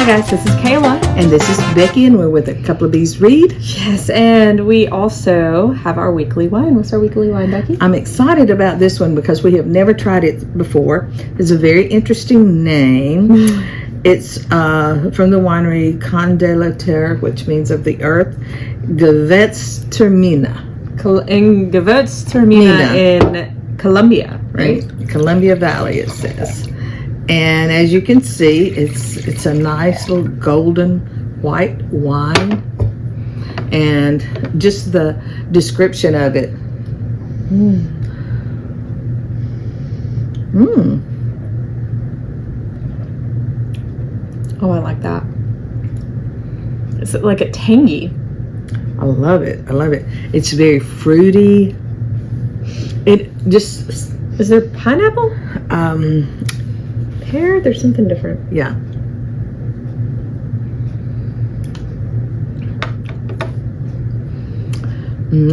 Hi guys, this is Kayla. And this is Becky, and we're with A Couple of Bees Read. Yes, and we also have our weekly wine. What's our weekly wine, Becky? I'm excited about this one because we have never tried it before. It's a very interesting name. It's from the winery Conde de la Terre, which means of the earth, Gewürztraminer. In Gewürztraminer in Colombia, right? Columbia Valley, it says. And as you can see, it's a nice little golden white wine. And just the description of it. Oh, I like that. It's like a tangy. I love it. I love it. It's very fruity. It just... Is there pineapple? Pear? There's something different. Yeah.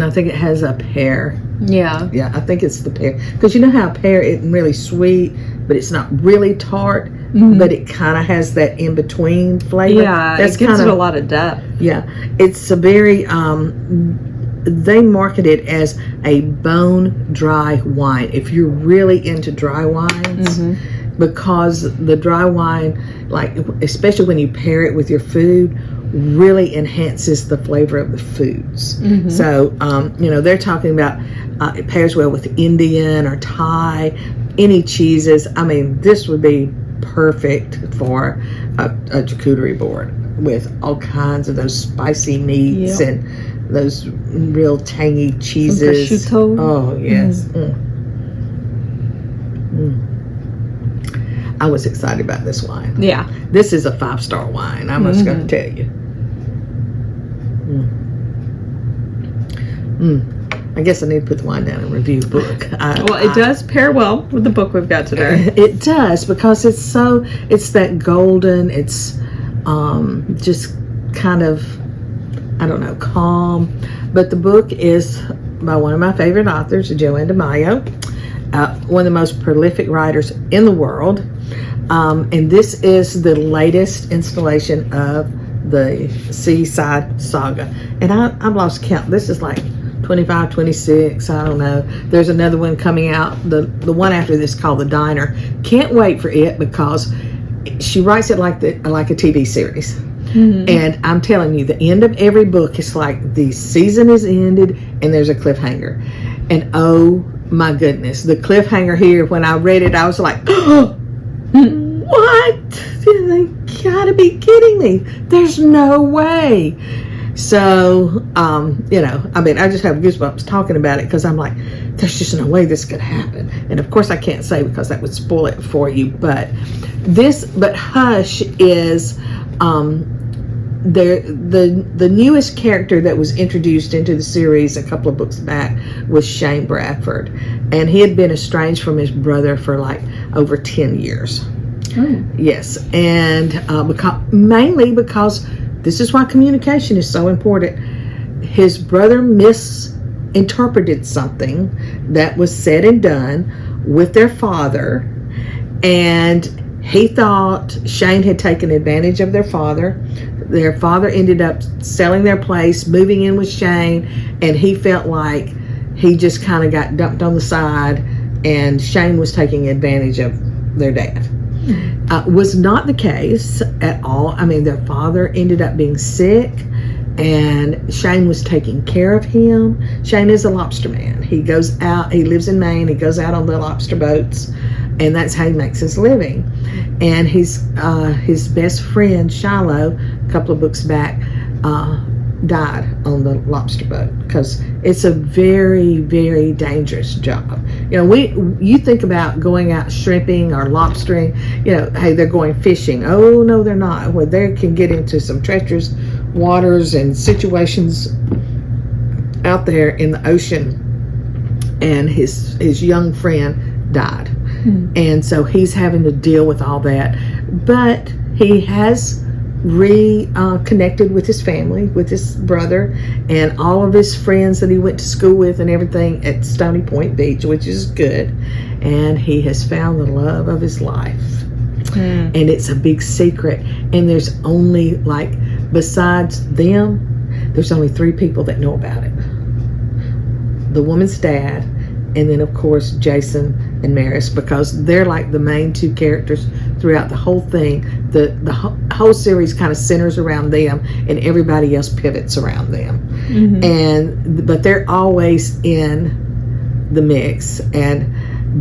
I think it has a pear. Yeah. Yeah, I think it's the pear. Because you know how pear isn't really sweet, but it's not really tart, but it kind of has that in-between flavor. Yeah, That's it gives it a lot of depth. Yeah. It's a very, they market it as a bone-dry wine. If you're really into dry wines, because the dry wine, like especially when you pair it with your food, really enhances the flavor of the foods. So, you know, they're talking about it pairs well with Indian or Thai, any cheeses. I mean, this would be perfect for a charcuterie board with all kinds of those spicy meats and those real tangy cheeses. Prosciutto. Oh, yes. I was excited about this wine. Yeah. This is a 5-star wine, I'm just going to tell you. I guess I need to put the wine down and review the book. Well, it does pair well with the book we've got today. It does, because it's that golden, it's just kind of, I don't know, calm. But the book is by one of my favorite authors, Joanne Demaio, one of the most prolific writers in the world. And this is the latest installation of the Seaside Saga. And I've lost count. This is like 25, 26, I don't know. There's another one coming out, the one after this called The Diner. Can't wait for it because she writes it like a TV series. And I'm telling you, the end of every book is like the season is ended and there's a cliffhanger. And oh my goodness, the cliffhanger here, when I read it, I was like, oh, what? They gotta be kidding me. There's no way. So, you know, I mean, I just have goosebumps talking about it because I'm like, there's just no way this could happen. And of course I can't say because that would spoil it for you, but Hush is the newest character that was introduced into the series a couple of books back was Shane Bradford, and he had been estranged from his brother for like over 10 years. Yes, and mainly because this is why communication is so important. His brother misinterpreted something that was said and done with their father, and he thought Shane had taken advantage of their father. Their father ended up selling their place, moving in with Shane, and he felt like he just kind of got dumped on the side, and Shane was taking advantage of their dad. Was not the case at all. I mean, their father ended up being sick, and Shane was taking care of him. Shane is a lobster man. He goes out, he lives in Maine, he goes out on the lobster boats, and that's how he makes his living. And his best friend, Shiloh, a couple of books back, died on the lobster boat because it's a very, very dangerous job. You know, you think about going out shrimping or lobstering, you know, hey, they're going fishing. Oh, no, they're not. Well, they can get into some treacherous waters and situations out there in the ocean. And his young friend died. And so he's having to deal with all that. But he has reconnected with his family, with his brother, and all of his friends that he went to school with and everything at Stony Point Beach, which is good. And he has found the love of his life. and it's a big secret, and there's only, like, besides them, there's only 3 people that know about it. The woman's dad, and then of course Jason and Maris, because they're like the main 2 characters throughout the whole thing. The whole series kind of centers around them, and everybody else pivots around them. But they're always in the mix. And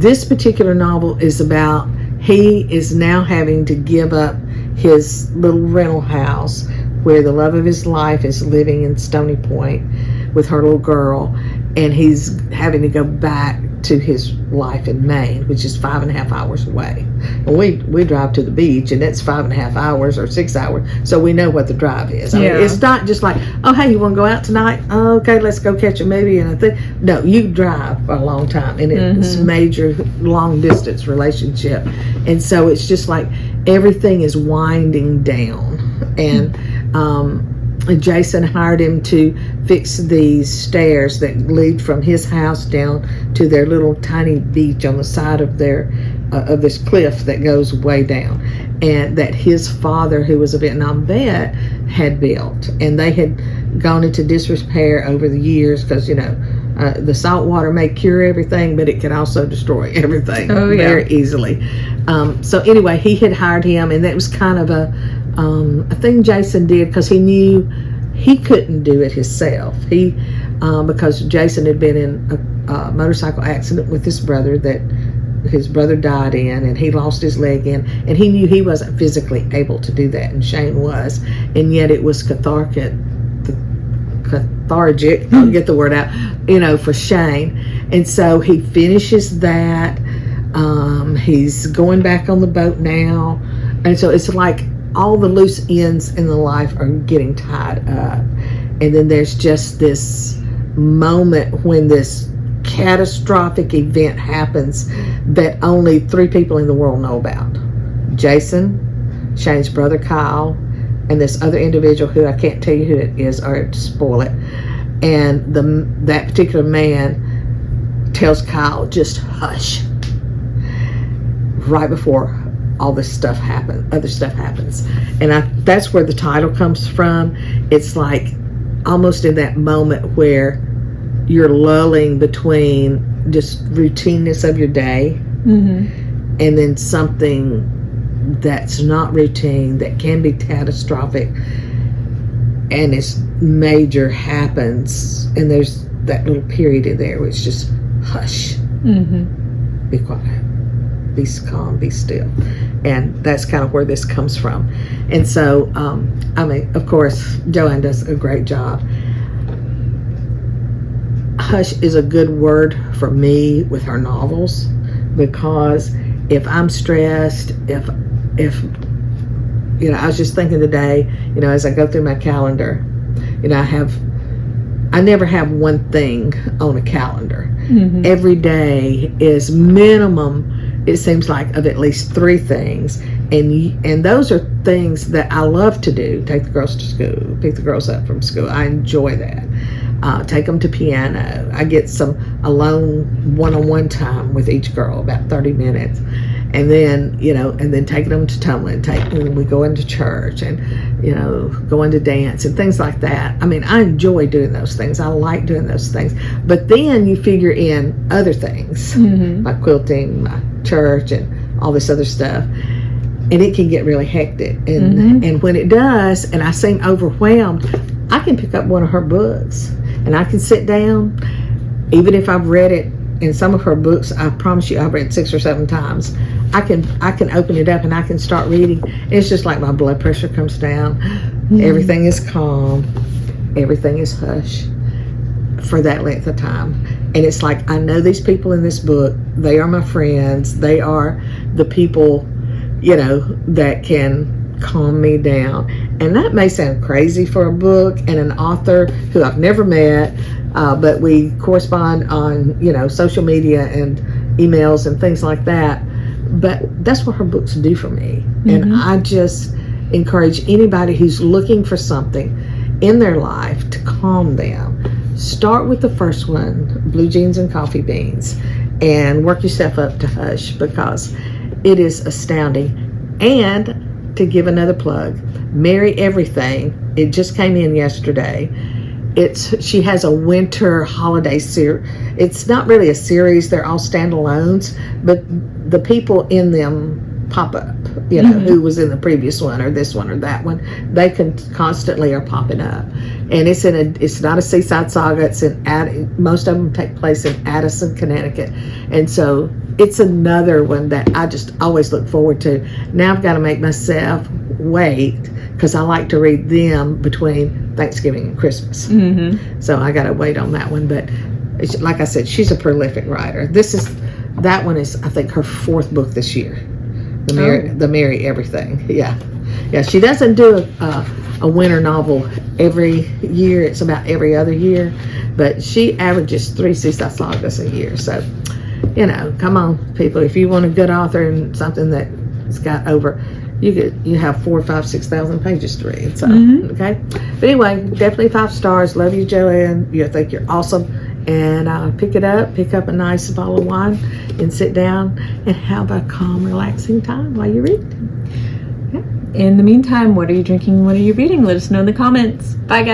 this particular novel is about, he is now having to give up his little rental house where the love of his life is living in Stony Point with her little girl, and he's having to go back to his life in Maine, which is 5.5 hours away. And we drive to the beach, and that's 5.5 hours or 6 hours, so we know what the drive is. I mean, it's not just like, oh, hey, you want to go out tonight? Oh, okay, let's go catch a movie and a thing. No, you drive a long time, and it's a major long distance relationship, and so it's just like everything is winding down. And Jason hired him to fix these stairs that lead from his house down to their little tiny beach on the side of their of this cliff that goes way down, and that his father, who was a Vietnam vet, had built. And they had gone into disrepair over the years because, you know, the salt water may cure everything, but it can also destroy everything very easily. So anyway, he had hired him, and that was kind of a thing Jason did because he knew he couldn't do it himself. Because Jason had been in a motorcycle accident with his brother that his brother died in, and he lost his leg in, and he knew he wasn't physically able to do that, and Shane was, and yet it was cathartic, I'll get the word out, you know, for Shane. And so he finishes that. He's going back on the boat now, and so it's like all the loose ends in the life are getting tied up. And then there's just this moment when this catastrophic event happens that only 3 people in the world know about: Jason, Shane's brother Kyle, and this other individual who I can't tell you who it is or to spoil it. And that particular man tells Kyle, just hush, right before all this stuff other stuff happens. And that's where the title comes from. It's like almost in that moment where you're lulling between just routineness of your day and then something that's not routine, that can be catastrophic, and it's major happens, and there's that little period in there where it's just hush, be quiet, be calm, be still. And that's kind of where this comes from. And so I mean, of course, Joanne does a great job. Hush is a good word for me with her novels, because if I'm stressed, if you know, I was just thinking today, you know, as I go through my calendar, you know, I never have one thing on a calendar. Every day is minimum, it seems like, of at least 3 things, and those are things that I love to do. Take the girls to school, pick the girls up from school. I enjoy that. Take them to piano. I get some alone one-on-one time with each girl, about 30 minutes. And then, you know, and then taking them to tumbling, and we go into church, and, you know, going to dance and things like that. I mean, I enjoy doing those things. I like doing those things. But then you figure in other things, my quilting, my church, and all this other stuff. And it can get really hectic. And when it does, and I seem overwhelmed, I can pick up one of her books, and I can sit down, even if I've read it. In some of her books, I promise you, I've read 6 or 7 times. I can open it up and I can start reading. It's just like my blood pressure comes down. Everything is calm. Everything is hush for that length of time. And it's like, I know these people in this book. They are my friends. They are the people, you know, that can calm me down. And that may sound crazy for a book and an author who I've never met, but we correspond on, you know, social media and emails and things like that. But that's what her books do for me. And I just encourage anybody who's looking for something in their life to calm them. Start with the first one, Blue Jeans and Coffee Beans, and work yourself up to Hush, because it is astounding. And to give another plug, Mary Everything, it just came in yesterday. She has a winter holiday series. It's not really a series, they're all standalones, but the people in them pop up, you know, who was in the previous one or this one or that one. They constantly are popping up. And it's not a seaside saga. It's most of them take place in Addison, Connecticut. And so it's another one that I just always look forward to. Now I've got to make myself wait because I like to read them between Thanksgiving and Christmas. So I got to wait on that one. But like I said, she's a prolific writer. That one is, I think, her 4th book this year. The Mary Everything. Yeah. She doesn't do a winter novel every year. It's about every other year, but she averages 3 seaside sagas a year. So, you know, come on, people. If you want a good author and something that's got over, you have 4,000, 5,000, 6,000 pages to read. So, okay. But anyway, definitely 5 stars. Love you, Joanne. I think you're awesome. And pick up a nice bottle of wine and sit down and have a calm, relaxing time while you read. In the meantime, what are you drinking? What are you reading? Let us know in the comments. Bye, guys.